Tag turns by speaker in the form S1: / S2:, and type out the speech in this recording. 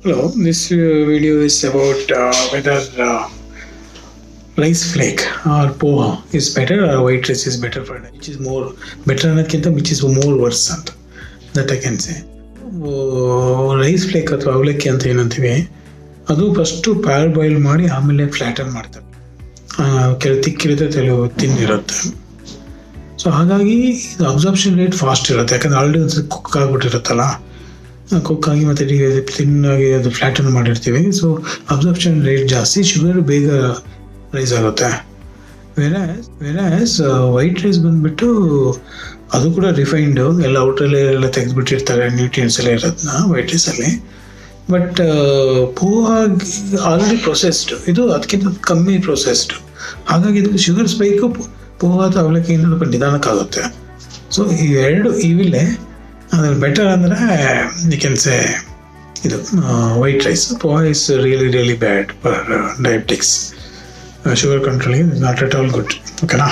S1: Hello, this video is about whether rice flake or poha is better or white rice is better for which is more better ಅನ್ನೋದಕ್ಕಿಂತ which is more worse ಅಂತ that I can say. Rice flake ಅಥವಾ ಅವಲಕ್ಕಿ ಅಂತ ಏನಂತೀವಿ ಅದು first ಪ್ಯಾರ್ boil ಮಾಡಿ ಆಮೇಲೆ flatten ಮಾಡ್ತಾರೆ. ಕೆಲವು ತಿಕ್ಕಿರುತ್ತೆ ಕೆಲವು ತಿನ್ನಿರುತ್ತೆ. ಸೊ ಹಾಗಾಗಿ ಇದು ಅಬ್ಸಾರ್ಪ್ಷನ್ ರೇಟ್ ಫಾಸ್ಟ್ ಇರುತ್ತೆ, ಯಾಕಂದರೆ ಆಲ್ರೆಡಿ ಒಂದು ಕುಕ್ ಆಗಿಬಿಟ್ಟಿರುತ್ತಲ್ಲ, ಕುಕ್ ಆಗಿ ಮತ್ತು ತಿನ್ನಾಗಿ ಅದು ಫ್ಲ್ಯಾಟನ್ ಮಾಡಿರ್ತೀವಿ. ಸೊ ಅಬ್ಸಾರ್ಪ್ಷನ್ ರೇಟ್ ಜಾಸ್ತಿ, ಶುಗರ್ ಬೇಗ ರೈಸ್ ಆಗುತ್ತೆ. ವೆರಾಸ್ ವೈಟ್ ರೈಸ್ ಬಂದುಬಿಟ್ಟು ಅದು ಕೂಡ ರಿಫೈನ್ಡು, ಎಲ್ಲ ಔಟ್ರಲ್ಲಿ ಎಲ್ಲ ತೆಗೆದುಬಿಟ್ಟಿರ್ತಾರೆ, ನ್ಯೂಟ್ರಿಯೆಂಟ್ಸ್ ಎಲ್ಲ ಇರೋದನ್ನ ವೈಟ್ ರೈಸಲ್ಲಿ. ಬಟ್ ಪೋಹಾಗಿ ಆಲ್ರೆಡಿ ಪ್ರೊಸೆಸ್ಡ್, ಇದು ಅದಕ್ಕಿಂತ ಕಮ್ಮಿ ಪ್ರೊಸೆಸ್ಡ್. ಹಾಗಾಗಿ ಇದು ಶುಗರ್ ಸ್ಪೈಕು ಪೋಹಾ ಅಥವಾ ಅವಲಕ್ಕಿಯಿಂದ ಸ್ವಲ್ಪ ನಿಧಾನಕ್ಕಾಗುತ್ತೆ. ಸೊ ಇವೆರಡು ಇವಿಲ್ಲೇ ಅದ್ರಲ್ಲಿ ಬೆಟರ್ ಅಂದರೆ ಯು ಕ್ಯಾನ್ ಸೇ ಇದು white rice. Poha is really bad for diabetics. Sugar controlling is not at all good. ಓಕೆನಾ?